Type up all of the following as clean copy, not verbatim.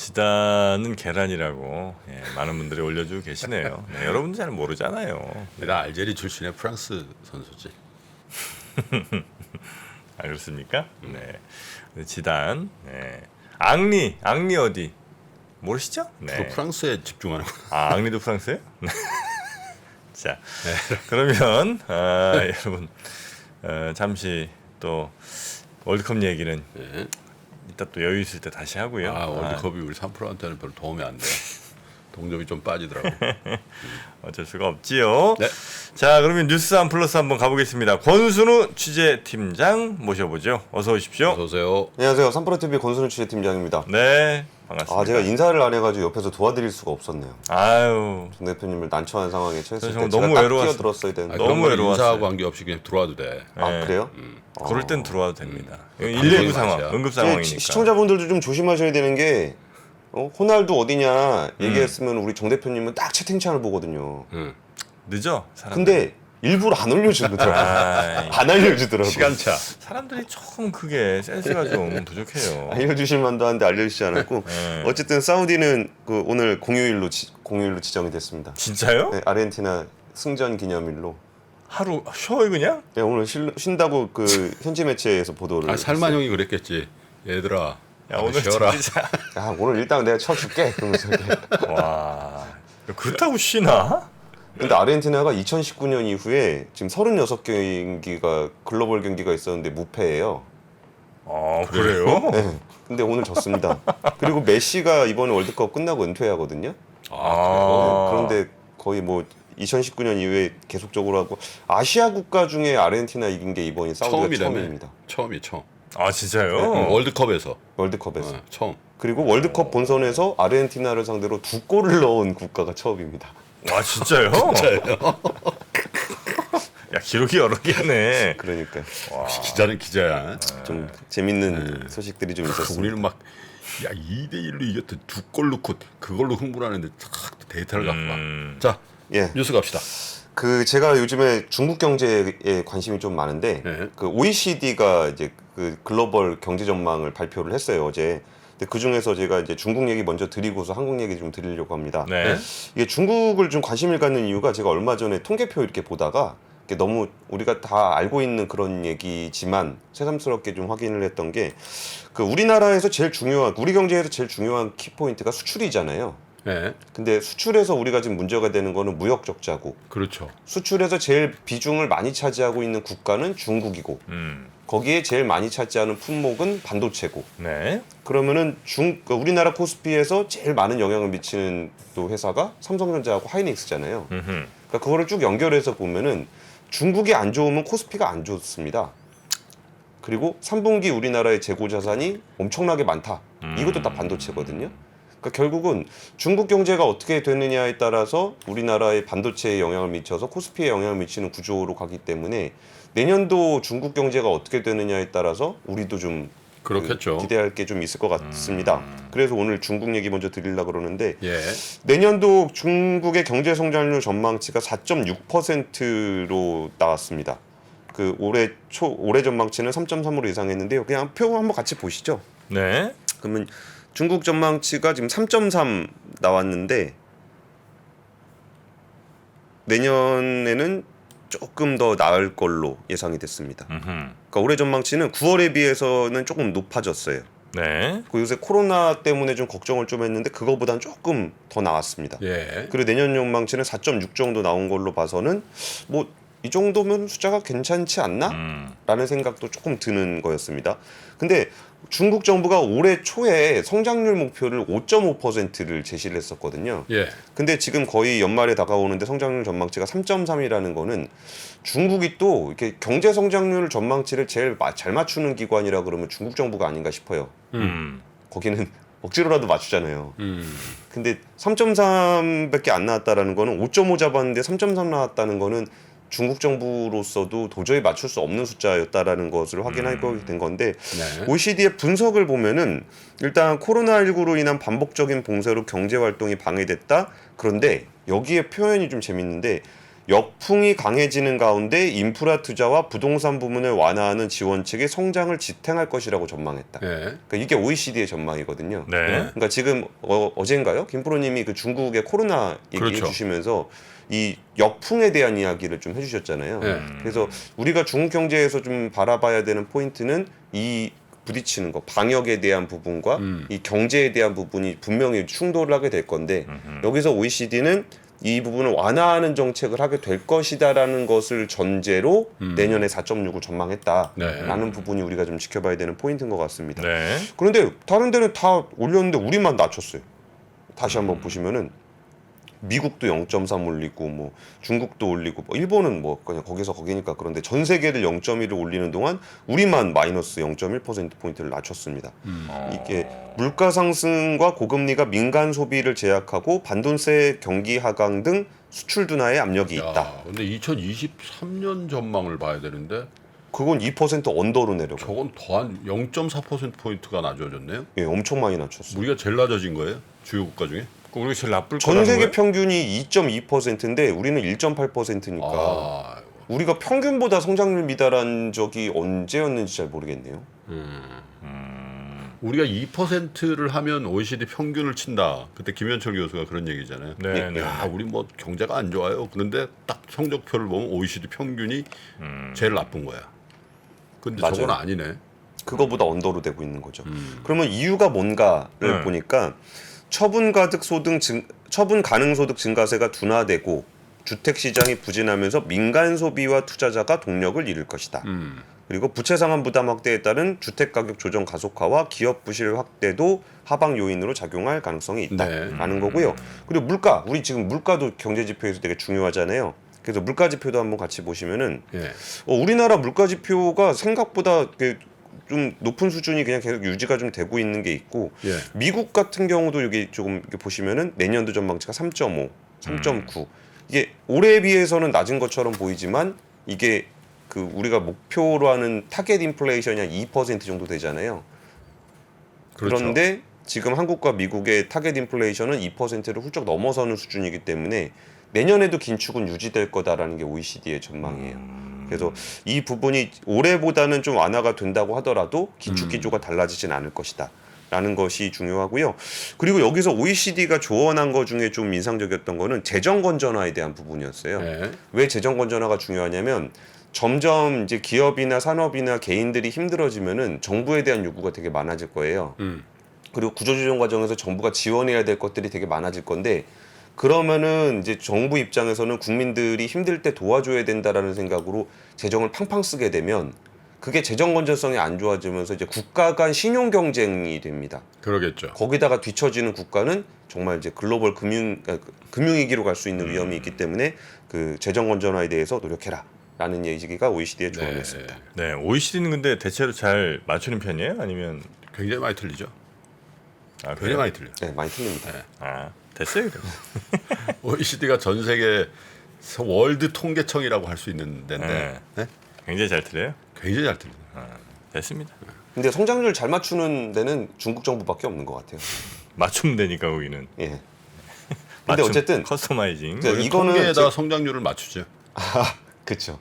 지단은 계란이라고 많은 분들이 올려주고 계시네요. 네, 여러분들 잘 모르잖아요. 내가 알제리 출신의 프랑스 선수지. 아, 그렇습니까? 네. 지단. 네. 앙리 어디? 모르시죠? 또 네. 프랑스에 집중하는구나. 아, 앙리도 프랑스예요? 네. 자, 그러면 여러분 잠시 또 월드컵 얘기는 네. 이따 또 여유 있을 때 다시 하고요. 월드컵이 우리 3%한테는 별로 도움이 안 돼. 동접이 좀 빠지더라고. 어쩔 수가 없지요. 네. 자, 그러면 뉴스 한 플러스 한번 가보겠습니다. 권순우 취재팀장 모셔보죠. 어서 오십시오. 어서 오세요. 안녕하세요. 3프로TV 권순우 취재팀장입니다. 네, 반갑습니다. 제가 인사를 안 해가지고 옆에서 도와드릴 수가 없었네요. 아유, 정 대표님을 난처한 상황에 처했을 때 정말 제가 너무 딱 외로웠어요. 끼어들었어야 되는데. 너무 그런 거 외로웠어요. 인사하고 관계없이 그냥 들어와도 돼. 네. 그래요? 그럴 땐 들어와도 됩니다. 방송이 119 상황, 맞아요. 응급 제 상황이니까. 시청자분들도 좀 조심하셔야 되는 게 호날두 어디냐 얘기했으면 우리 정 대표님은 딱 채팅창을 보거든요. 늦어. 사람. 근데 일부러 안 올려주더라고요. 아이, 안 알려주더라고요. 시간차. 사람들이 조금 그게 센스가 좀 부족해요. 알려주실 만도 한데 알려주지 않았고 네. 어쨌든 사우디는 오늘 공휴일로 지정이 됐습니다. 진짜요? 네, 아르헨티나 승전 기념일로. 하루 쉬어요 그냥? 네, 오늘 쉰다고 그 현지 매체에서 보도를. 살만 형이 그랬겠지. 얘들아. 야, 오늘 쉬어라. 진짜. 야, 오늘 일단 내가 쳐줄게. 그러면서 이렇게. 와, 그렇다고 쉬나? 근데 아르헨티나가 2019년 이후에 지금 36경기가 글로벌 경기가 있었는데 무패예요. 그래요? 네. 근데 오늘 졌습니다. 그리고 메시가 이번에 월드컵 끝나고 은퇴하거든요. 그런데 거의 뭐 2019년 이후에 계속적으로 하고 아시아 국가 중에 아르헨티나 이긴 게 이번이 사우디가 처음입니다. 처음. 아 진짜요? 월드컵에서. 월드컵에서. 처음. 그리고 월드컵 본선에서 아르헨티나를 상대로 2골을 넣은 국가가 처음입니다. 아 진짜요? 진짜예요. 야 기록이 여러 개네. 그러니까 역시 기자는 기자야. 좀 재밌는 소식들이 좀 있었습니다. 우리는 막 2대1로 이겼던 2골 넣고 그걸로 흥분하는데 탁 데이터를 갖고 와. 자, 예. 뉴스 갑시다. 제가 요즘에 중국 경제에 관심이 좀 많은데 네. 그 OECD가 이제 그 글로벌 경제 전망을 발표를 했어요 어제. 근데 그 중에서 제가 이제 중국 얘기 먼저 드리고서 한국 얘기 좀 드리려고 합니다. 네. 이게 중국을 좀 관심을 갖는 이유가 제가 얼마 전에 통계표 이렇게 보다가 이게 너무 우리가 다 알고 있는 그런 얘기지만 새삼스럽게 좀 확인을 했던 게 그 우리나라에서 제일 중요한 우리 경제에서 제일 중요한 키포인트가 수출이잖아요. 네. 근데 수출에서 우리가 지금 문제가 되는 거는 무역 적자고 그렇죠. 수출에서 제일 비중을 많이 차지하고 있는 국가는 중국이고 거기에 제일 많이 차지하는 품목은 반도체고 네. 그러면은 우리나라 코스피에서 제일 많은 영향을 미치는 또 회사가 삼성전자하고 하이닉스잖아요. 그러니까 그거를 쭉 연결해서 보면은 중국이 안 좋으면 코스피가 안 좋습니다. 그리고 3분기 우리나라의 재고 자산이 엄청나게 많다. 이것도 다 반도체거든요. 그러니까 결국은 중국 경제가 어떻게 되느냐에 따라서 우리나라의 반도체에 영향을 미쳐서 코스피에 영향을 미치는 구조로 가기 때문에 내년도 중국 경제가 어떻게 되느냐에 따라서 우리도 좀 그렇겠죠. 기대할 게 좀 있을 것 같습니다. 그래서 오늘 중국 얘기 먼저 드리려고 그러는데 예. 내년도 중국의 경제 성장률 전망치가 4.6%로 나왔습니다. 그 올해 전망치는 3.3으로 예상했는데요. 그냥 표 한번 같이 보시죠. 네. 그러면 중국 전망치가 지금 3.3 나왔는데 내년에는 조금 더 나을 걸로 예상이 됐습니다. 그러니까 올해 전망치는 9월에 비해서는 조금 높아졌어요. 네. 요새 코로나 때문에 좀 걱정을 좀 했는데 그거보다는 조금 더 나왔습니다. 예. 그리고 내년 전망치는 4.6 정도 나온 걸로 봐서는 뭐 이 정도면 숫자가 괜찮지 않나? 라는 생각도 조금 드는 거였습니다. 근데 중국 정부가 올해 초에 성장률 목표를 5.5%를 제시를 했었거든요. 예. 근데 지금 거의 연말에 다가오는데 성장률 전망치가 3.3이라는 거는 중국이 또 이렇게 경제 성장률 전망치를 제일 잘 맞추는 기관이라 그러면 중국 정부가 아닌가 싶어요. 거기는 억지로라도 맞추잖아요. 근데 3.3밖에 안 나왔다라는 거는 5.5 잡았는데 3.3 나왔다는 거는 중국 정부로서도 도저히 맞출 수 없는 숫자였다라는 것을 확인하게 된 건데 네. OECD의 분석을 보면은 일단 코로나19로 인한 반복적인 봉쇄로 경제 활동이 방해됐다. 그런데 여기에 표현이 좀 재밌는데 역풍이 강해지는 가운데 인프라 투자와 부동산 부문을 완화하는 지원책이 성장을 지탱할 것이라고 전망했다. 예. 그러니까 이게 OECD의 전망이거든요. 네. 그러니까 지금 어젠가요? 김프로님이 그 중국의 코로나 얘기해 그렇죠. 주시면서 이 역풍에 대한 이야기를 좀 해주셨잖아요. 네. 그래서 우리가 중국 경제에서 좀 바라봐야 되는 포인트는 이 부딪히는 거, 방역에 대한 부분과 이 경제에 대한 부분이 분명히 충돌을 하게 될 건데 여기서 OECD는 이 부분을 완화하는 정책을 하게 될 것이다라는 것을 전제로 내년에 4.6을 전망했다라는 네. 부분이 우리가 좀 지켜봐야 되는 포인트인 것 같습니다. 네. 그런데 다른 데는 다 올렸는데 우리만 낮췄어요. 다시 한번 보시면은 미국도 0.3 올리고 뭐 중국도 올리고 뭐 일본은 뭐 그냥 거기서 거기니까 그런데 전 세계를 0.1을 올리는 동안 우리만 마이너스 0.1% 포인트를 낮췄습니다. 이게 물가 상승과 고금리가 민간 소비를 제약하고 반도체 경기 하강 등 수출 둔화에 압력이 있다. 야, 근데 2023년 전망을 봐야 되는데 그건 2% 언더로 내려가. 저건 더한 0.4% 포인트가 낮아졌네요. 예, 엄청 많이 낮췄어요. 우리가 제일 낮아진 거예요? 주요 국가 중에? 우리가 제일 나쁠 전 거라는 세계 거예요? 평균이 2.2%인데 우리는 1.8%니까 아, 우리가 평균보다 성장률 미달한 적이 언제였는지 잘 모르겠네요. 우리가 2%를 하면 OECD 평균을 친다. 그때 김현철 교수가 그런 얘기잖아요. 네, 네. 야, 우리 뭐 경제가 안 좋아요. 그런데 딱 성적표를 보면 OECD 평균이 제일 나쁜 거야. 근데 맞아요. 저건 아니네. 그거보다 언더로 되고 있는 거죠. 그러면 이유가 뭔가를 보니까 처분 가능 소득 증가세가 둔화되고 주택 시장이 부진하면서 민간 소비와 투자자가 동력을 잃을 것이다. 그리고 부채 상환 부담 확대에 따른 주택 가격 조정 가속화와 기업 부실 확대도 하방 요인으로 작용할 가능성이 있다라는 거고요. 그리고 물가, 우리 지금 물가도 경제 지표에서 되게 중요하잖아요. 그래서 물가 지표도 한번 같이 보시면은 예. 우리나라 물가 지표가 생각보다 좀 높은 수준이 그냥 계속 유지가 좀 되고 있는 게 있고 예. 미국 같은 경우도 여기 조금 이렇게 보시면은 내년도 전망치가 3.5, 3.9 이게 올해에 비해서는 낮은 것처럼 보이지만 이게 그 우리가 목표로 하는 타겟 인플레이션이 한 2% 정도 되잖아요. 그렇죠. 그런데 지금 한국과 미국의 타겟 인플레이션은 2%를 훌쩍 넘어서는 수준이기 때문에 내년에도 긴축은 유지될 거다라는 게 OECD의 전망이에요. 그래서 이 부분이 올해보다는 좀 완화가 된다고 하더라도 긴축 기조가 달라지진 않을 것이다. 라는 것이 중요하고요. 그리고 여기서 OECD가 조언한 것 중에 좀 인상적이었던 거는 재정 건전화에 대한 부분이었어요. 예. 왜 재정 건전화가 중요하냐면 점점 이제 기업이나 산업이나 개인들이 힘들어지면은 정부에 대한 요구가 되게 많아질 거예요. 그리고 구조조정 과정에서 정부가 지원해야 될 것들이 되게 많아질 건데 그러면은 이제 정부 입장에서는 국민들이 힘들 때 도와줘야 된다라는 생각으로 재정을 팡팡 쓰게 되면 그게 재정 건전성이 안 좋아지면서 이제 국가 간 신용 경쟁이 됩니다. 그러겠죠. 거기다가 뒤처지는 국가는 정말 이제 글로벌 금융위기로 갈 수 있는 위험이 있기 때문에 그 재정 건전화에 대해서 노력해라라는 얘기가 OECD의 조언이었습니다. 네, OECD는 근데 대체로 잘 맞추는 편이에요? 아니면 굉장히 많이 틀리죠. 아, 굉장히 그래요? 많이 틀려. 네, 많이 틀립니다. 아, 됐어요, 그럼. OECD가 전 세계 월드 통계청이라고 할 수 있는 데인데 네. 네? 굉장히 잘 틀려요? 굉장히 잘 틀려요. 됐습니다. 근데 성장률 잘 맞추는 데는 중국 정부밖에 없는 것 같아요. 맞추면 되니까 거기는. 예. 근데 맞춤, 어쨌든 커스터마이징. 네, 이거는 통계에다 성장률을 맞추죠. 그렇죠.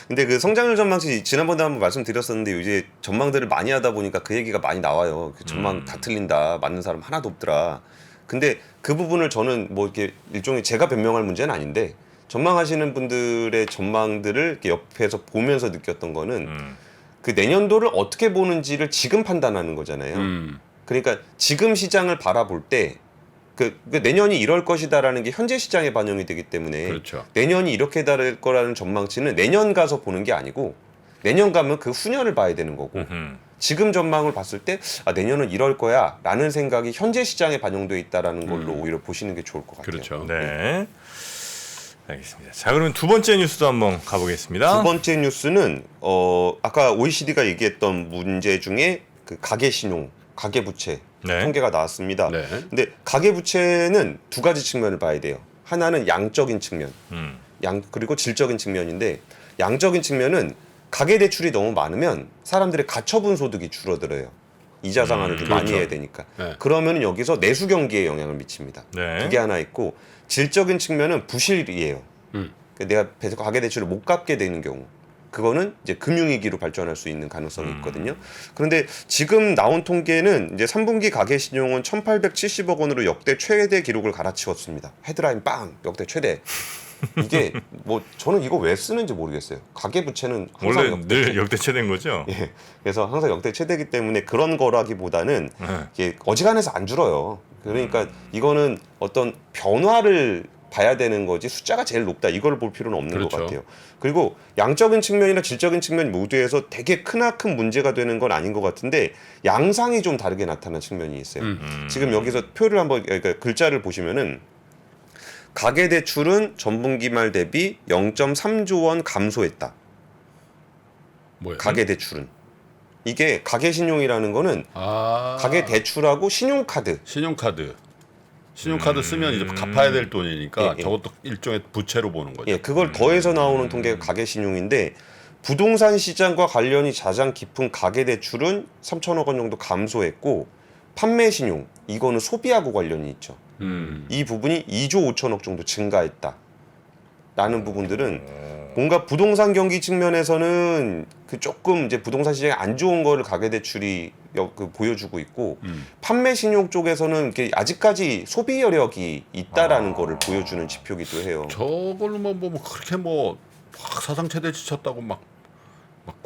근데 그 성장률 전망치 지난번에 한번 말씀드렸었는데 이제 전망들을 많이 하다 보니까 그 얘기가 많이 나와요. 그 전망 다 틀린다. 맞는 사람 하나도 없더라. 근데 그 부분을 저는 뭐 이렇게 일종의 제가 변명할 문제는 아닌데 전망하시는 분들의 전망들을 이렇게 옆에서 보면서 느꼈던 거는 그 내년도를 어떻게 보는지를 지금 판단하는 거잖아요. 그러니까 지금 시장을 바라볼 때 그 내년이 이럴 것이다라는 게 현재 시장에 반영이 되기 때문에 그렇죠. 내년이 이렇게 될 거라는 전망치는 내년 가서 보는 게 아니고 내년 가면 그 후년을 봐야 되는 거고 지금 전망을 봤을 때 내년은 이럴 거야라는 생각이 현재 시장에 반영돼 있다라는 걸로 오히려 보시는 게 좋을 것 같아요. 그렇죠. 네. 알겠습니다. 자, 그러면 두 번째 뉴스도 한번 가보겠습니다. 두 번째 뉴스는 아까 OECD가 얘기했던 문제 중에 그 가계 신용, 가계 부채 네. 통계가 나왔습니다. 네. 근데 가계 부채는 두 가지 측면을 봐야 돼요. 하나는 양적인 측면, 그리고 질적인 측면인데 양적인 측면은 가계 대출이 너무 많으면 사람들의 가처분 소득이 줄어들어요. 이자 상환을 좀 많이 그렇죠. 해야 되니까. 네. 그러면 여기서 내수 경기에 영향을 미칩니다. 네. 그게 하나 있고 질적인 측면은 부실이에요. 내가 가계대출을 못 갚게 되는 경우 그거는 이제 금융위기로 발전할 수 있는 가능성이 있거든요. 그런데 지금 나온 통계는 이제 3분기 가계신용은 1,870억 원으로 역대 최대 기록을 갈아치웠습니다. 헤드라인 빵 역대 최대. 이게 뭐 저는 이거 왜 쓰는지 모르겠어요. 가계부채는 항상 원래 늘 역대 최대인 거죠? 예. 그래서 항상 역대 최대이기 때문에 그런 거라기보다는 이게 어지간해서 안 줄어요. 그러니까 이거는 어떤 변화를 봐야 되는 거지 숫자가 제일 높다 이걸 볼 필요는 없는 그렇죠. 것 같아요. 그리고 양적인 측면이나 질적인 측면 모두에서 되게 크나큰 문제가 되는 건 아닌 것 같은데 양상이 좀 다르게 나타나는 측면이 있어요. 지금 여기서 표를 한번 그러니까 글자를 보시면은 가계대출은 전분기 말 대비 0.3조 원 감소했다. 뭐야? 가계대출은 이게 가계신용이라는 거는 가계대출하고 신용카드 신용카드 쓰면 이제 갚아야 될 돈이니까 예. 저것도 일종의 부채로 보는 거죠. 예, 그걸 더해서 나오는 통계가 가계신용인데 부동산 시장과 관련이 가장 깊은 가계대출은 3천억 원 정도 감소했고 판매신용 이거는 소비하고 관련이 있죠. 이 부분이 2조 5천억 정도 증가했다. 라는 부분들은 뭔가 부동산 경기 측면에서는 그 조금 이제 부동산 시장이 안 좋은 거를 가계대출이 보여주고 있고 판매 신용 쪽에서는 이게 아직까지 소비 여력이 있다라는 거를 보여주는 지표기도 해요. 저걸로만 보면 그렇게 뭐 사상 최대치 쳤다고 막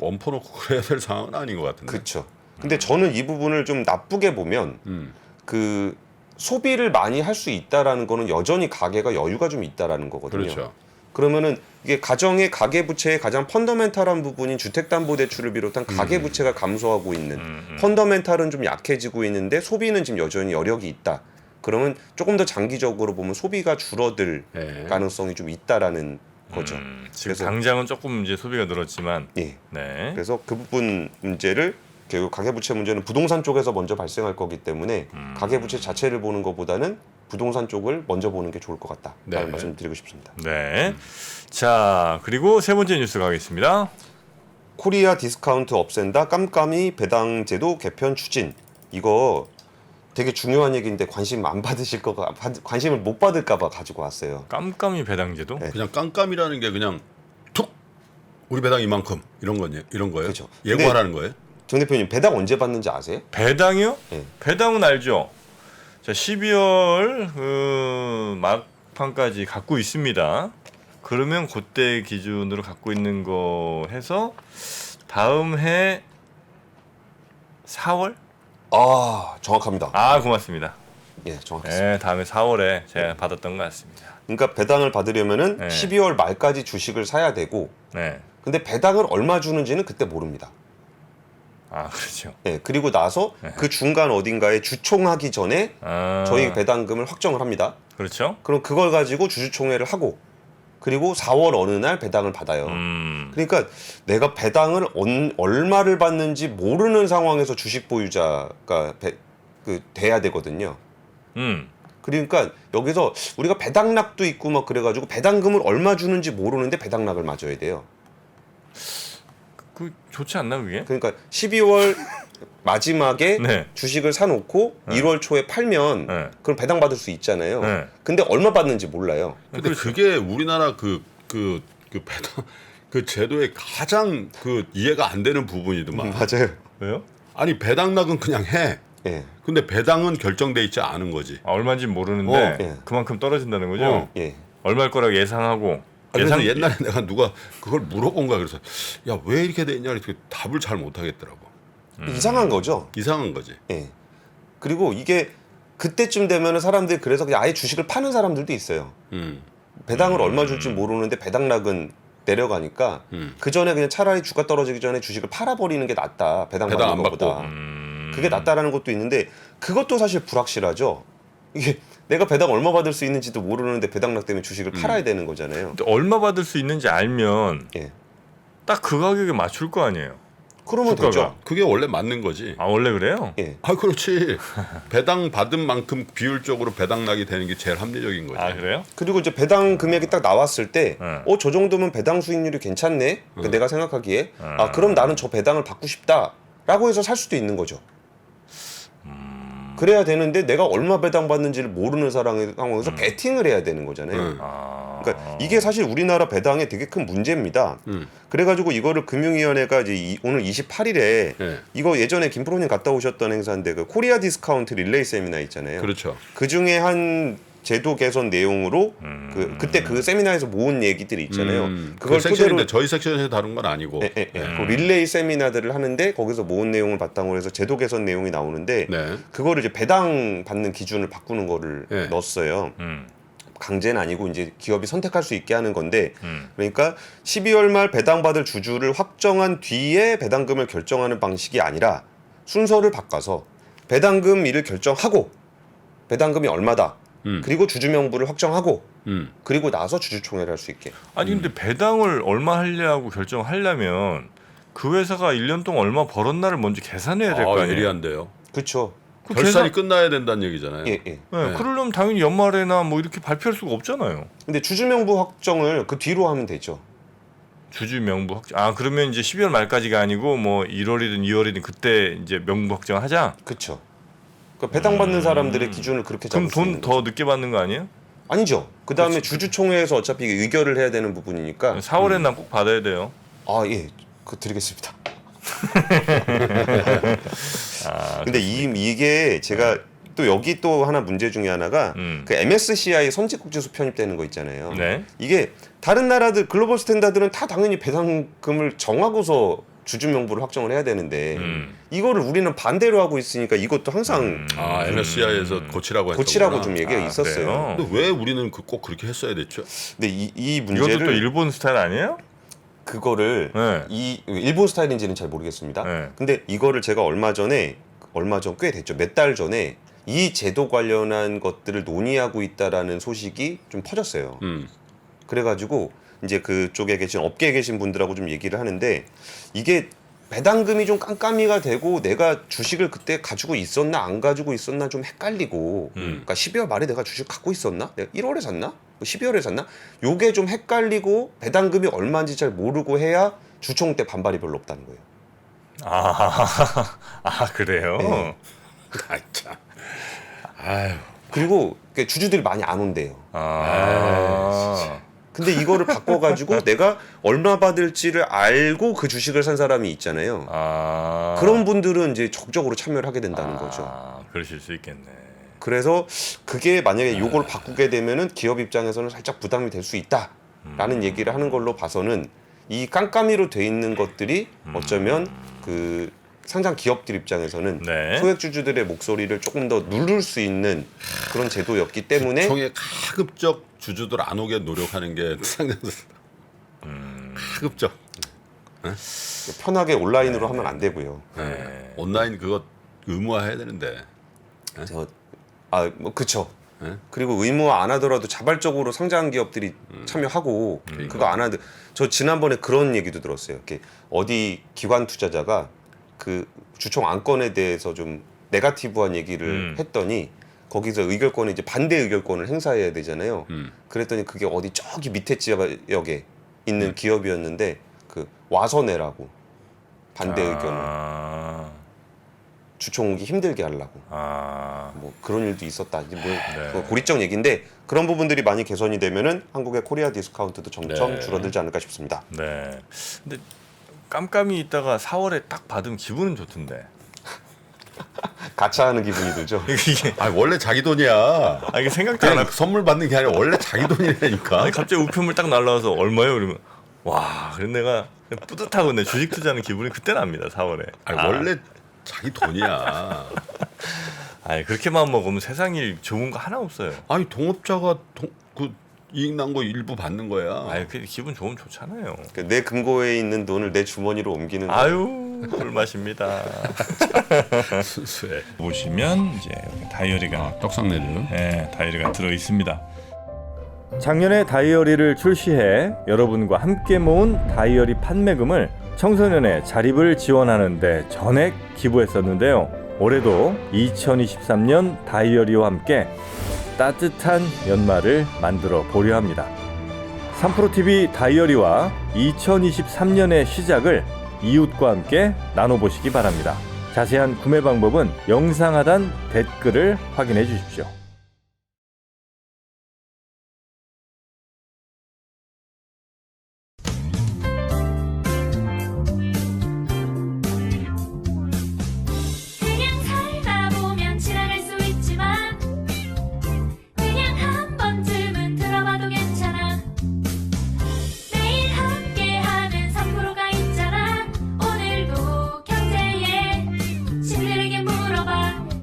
엎어놓고 그래야 될 상황은 아닌 것 같은데. 그렇죠. 근데 저는 이 부분을 좀 나쁘게 보면 그 소비를 많이 할 수 있다라는 거는 여전히 가계가 여유가 좀 있다라는 거거든요. 그렇죠. 그러면은 이게 가정의 가계 부채의 가장 펀더멘탈한 부분인 주택담보대출을 비롯한 가계 부채가 감소하고 있는 펀더멘탈은 좀 약해지고 있는데 소비는 지금 여전히 여력이 있다. 그러면 조금 더 장기적으로 보면 소비가 줄어들 예. 가능성이 좀 있다라는 거죠. 지금 그래서- 당장은 조금 이제 소비가 늘었지만, 예. 네. 그래서 그 부분 문제를 결국 가계부채 문제는 부동산 쪽에서 먼저 발생할 거기 때문에 가계부채 자체를 보는 것보다는 부동산 쪽을 먼저 보는 게 좋을 것 같다라는 네. 말씀드리고 싶습니다. 네. 자, 그리고 세 번째 뉴스 가겠습니다. 코리아 디스카운트 없앤다 깜깜이 배당제도 개편 추진. 이거 되게 중요한 얘기인데 관심 안 받으실 거가 관심을 못 받을까 봐 가지고 왔어요. 깜깜이 배당제도? 네. 그냥 깜깜이라는 게 그냥 툭 우리 배당 이만큼 이런 거예요. 그렇죠. 예고하라는 거예요? 정 대표님 배당 언제 받는지 아세요? 배당이요? 네. 배당은 알죠. 자, 12월 그 막판까지 갖고 있습니다. 그러면 그때 기준으로 갖고 있는 거 해서 다음 해 4월? 아 정확합니다. 아, 고맙습니다. 예 정확했습니다. 네, 다음에 4월에 제가 받았던 것 같습니다. 그러니까 배당을 받으려면은 네. 12월 말까지 주식을 사야 되고 네. 근데 배당을 얼마 주는지는 그때 모릅니다. 아, 그렇죠. 예, 그리고 나서 네. 그 중간 어딘가에 주총하기 전에 아, 저희 배당금을 확정을 합니다. 그렇죠. 그럼 그걸 가지고 주주총회를 하고 그리고 4월 어느 날 배당을 받아요. 그러니까 내가 배당을 얼마를 받는지 모르는 상황에서 주식 보유자가 돼야 되거든요. 그러니까 여기서 우리가 배당락도 있고 막 그래가지고 배당금을 얼마 주는지 모르는데 배당락을 맞아야 돼요. 그 좋지 않나 그게? 그러니까 12월 마지막에 네. 주식을 사놓고 1월 초에 팔면 네. 그럼 배당 받을 수 있잖아요. 네. 근데 얼마 받는지 몰라요. 근데 그게 우리나라 그 배당 그 제도의 가장 그 이해가 안 되는 부분이더만. 맞아요. 왜요? 아니 배당락은 그냥 해. 예. 근데 배당은 결정돼 있지 않은 거지. 아, 얼마인지 모르는데 예. 그만큼 떨어진다는 거죠? 어. 예. 얼마일 거라고 예상하고 그래서 옛날에 내가 누가 그걸 물어본 거야. 그래서 야 왜 이렇게 돼 있냐 이렇게 답을 잘 못하겠더라고. 이상한 거죠. 이상한 거지. 예. 그리고 이게 그때쯤 되면은 사람들이 그래서 그냥 아예 주식을 파는 사람들도 있어요. 배당을 얼마 줄지 모르는데 배당락은 내려가니까 그 전에 그냥 차라리 주가 떨어지기 전에 주식을 팔아버리는 게 낫다. 배당 배당 받는 안 것보다. 받고. 그게 낫다라는 것도 있는데 그것도 사실 불확실하죠. 이게 내가 배당 얼마 받을 수 있는지도 모르는데 배당락 때문에 주식을 팔아야 되는 거잖아요. 근데 얼마 받을 수 있는지 알면 예. 딱 그 가격에 맞출 거 아니에요. 그러면 주가가. 되죠. 그게 원래 맞는 거지. 아, 원래 그래요? 예. 아 그렇지. 배당 받은 만큼 비율적으로 배당락이 되는 게 제일 합리적인 거지. 아, 그래요? 그리고 이제 배당 금액이 딱 나왔을 때, 네. 저 정도면 배당 수익률이 괜찮네. 그러니까 내가 생각하기에, 그럼 나는 저 배당을 받고 싶다라고 해서 살 수도 있는 거죠. 그래야 되는데 내가 얼마 배당받는지를 모르는 상황에서 베팅을 해야 되는 거잖아요. 그러니까 이게 사실 우리나라 배당에 되게 큰 문제입니다. 그래가지고 이거를 금융위원회가 이제 오늘 28일에 네. 이거 예전에 김프로님 갔다 오셨던 행사인데 그 코리아 디스카운트 릴레이 세미나 있잖아요. 그렇죠. 그 중에 한 제도 개선 내용으로 그때 그 세미나에서 모은 얘기들이 있잖아요. 그걸 그걸 섹션인데 토대로 저희 섹션에서 다룬 건 아니고. 그 릴레이 세미나들을 하는데 거기서 모은 내용을 바탕으로 해서 제도 개선 내용이 나오는데 네. 그거를 이제 배당 받는 기준을 바꾸는 거를 네. 넣었어요. 강제는 아니고 이제 기업이 선택할 수 있게 하는 건데 그러니까 12월 말 배당받을 주주를 확정한 뒤에 배당금을 결정하는 방식이 아니라 순서를 바꿔서 배당금일을 결정하고 배당금이 얼마다 그리고 주주 명부를 확정하고 그리고 나서 주주총회를 할 수 있게. 아니 근데 배당을 얼마 하려고 결정하려면 그 회사가 1년 동안 얼마 벌었나를 먼저 계산해야 될 거 아니에요. 예리한데요. 그렇죠. 그 결산이 끝나야 된다는 얘기잖아요. 예, 예. 네, 그러려면 당연히 연말에나 뭐 이렇게 발표할 수가 없잖아요. 근데 주주 명부 확정을 그 뒤로 하면 되죠. 주주 명부 확정. 아 그러면 이제 12월 말까지가 아니고 뭐 1월이든 2월이든 그때 이제 명부 확정하자. 그렇죠. 그러니까 배당 받는 사람들의 기준을 그렇게 그럼 잡을 수 돈 있는 더 거죠. 늦게 받는 거 아니에요? 아니죠. 그다음에 주주총회에서 어차피 의결을 해야 되는 부분이니까. 4월에 난 꼭 받아야 돼요. 아 예, 그 드리겠습니다. 아, 근데 이게 제가 또 여기 또 하나 문제 중에 하나가 그 MSCI 선진국지수 편입되는 거 있잖아요. 네. 이게 다른 나라들 글로벌 스탠다드는 다 당연히 배당금을 정하고서 주주 명부를 확정을 해야 되는데 이거를 우리는 반대로 하고 있으니까 이것도 항상 MSCI에서 고치라고 했던 고치라고 좀 얘기가 있었어요. 그래요? 근데 왜 우리는 꼭 그렇게 했어야 됐죠? 근데 이 이것도 문제를 또 일본 스타일 아니에요? 그거를 네. 이 일본 스타일인지는 잘 모르겠습니다. 네. 근데 이거를 제가 얼마 전 꽤 됐죠. 몇 달 전에 이 제도 관련한 것들을 논의하고 있다라는 소식이 좀 퍼졌어요. 그래가지고 이제 그쪽에 계신 업계에 계신 분들하고 좀 얘기를 하는데 이게 배당금이 좀 깜깜이가 되고 내가 주식을 그때 가지고 있었나 안 가지고 있었나 좀 헷갈리고 그러니까 12월 말에 내가 주식 갖고 있었나? 내가 1월에 샀나? 12월에 샀나? 요게 좀 헷갈리고 배당금이 얼마인지 잘 모르고 해야 주총 때 반발이 별로 없다는 거예요. 아 그래요? 네. 아 참. 아유. 그리고 주주들이 많이 안 온대요. 아. 근데 이거를 바꿔가지고 내가 얼마 받을지를 알고 그 주식을 산 사람이 있잖아요. 아. 그런 분들은 이제 적극적으로 참여를 하게 된다는 거죠. 그러실 수 있겠네. 그래서 그게 만약에 이걸 바꾸게 되면은 기업 입장에서는 살짝 부담이 될 수 있다라는 얘기를 하는 걸로 봐서는 이 깜깜이로 돼 있는 것들이 어쩌면 그 상장 기업들 입장에서는 네. 소액 주주들의 목소리를 조금 더 누를 수 있는 그런 제도였기 때문에 총에 가급적 주주들 안 오게 노력하는 게 상장사. 가급적. 편하게 온라인으로 하면 안 되고요. 네. 온라인 그거 의무화해야 되는데. 뭐 그쵸. 네? 그리고 의무화 안 하더라도 자발적으로 상장 기업들이 참여하고 그거 안 하든 저 지난번에 그런 얘기도 들었어요. 이렇게 어디 기관 투자자가 그 주총 안건에 대해서 좀 네거티브한 얘기를 했더니 거기서 의결권을 이제 반대 의결권을 행사해야 되잖아요. 그랬더니 그게 어디 저기 밑에 지역에 있는 기업이었는데 그 와서 내라고 반대 의견을 주총 오기 힘들게 하려고 뭐 그런 일도 있었다. 이제 뭐 고리적 얘기인데 그런 부분들이 많이 개선이 되면은 한국의 코리아 디스카운트도 점점 줄어들지 않을까 싶습니다. 네. 근데 깜깜이 있다가 4월에 딱 받으면 기분은 좋던데. 가차하는 기분이 들죠. 이게 아 원래 자기 돈이야. 이게 생각도 안 그냥 하고 선물 받는 게 아니라 원래 자기 돈이라니까. 아니 갑자기 우편물 딱 날라와서 얼마요? 그러면 와, 그래 내가 뿌듯하고 내 주식 투자하는 기분이 그때 납니다. 4월에. 원래 자기 돈이야. 아니 그렇게 마음 먹으면 세상에 좋은 거 하나 없어요. 아니 동업자가 그 이익 난 거 일부 받는 거야. 아니 그 기분 좋으면 좋잖아요. 내 금고에 있는 돈을 내 주머니로 옮기는 아유 꿀맛입니다. 순수해. 보시면 이제 다이어리가 떡상네즈. 네, 다이어리가 들어 있습니다. 작년에 다이어리를 출시해 여러분과 함께 모은 다이어리 판매금을 청소년의 자립을 지원하는 데 전액 기부했었는데요. 올해도 2023년 다이어리와 함께 따뜻한 연말을 만들어 보려 합니다. 3프로TV 다이어리와 2023년의 시작을 이웃과 함께 나눠보시기 바랍니다. 자세한 구매 방법은 영상 하단 댓글을 확인해 주십시오.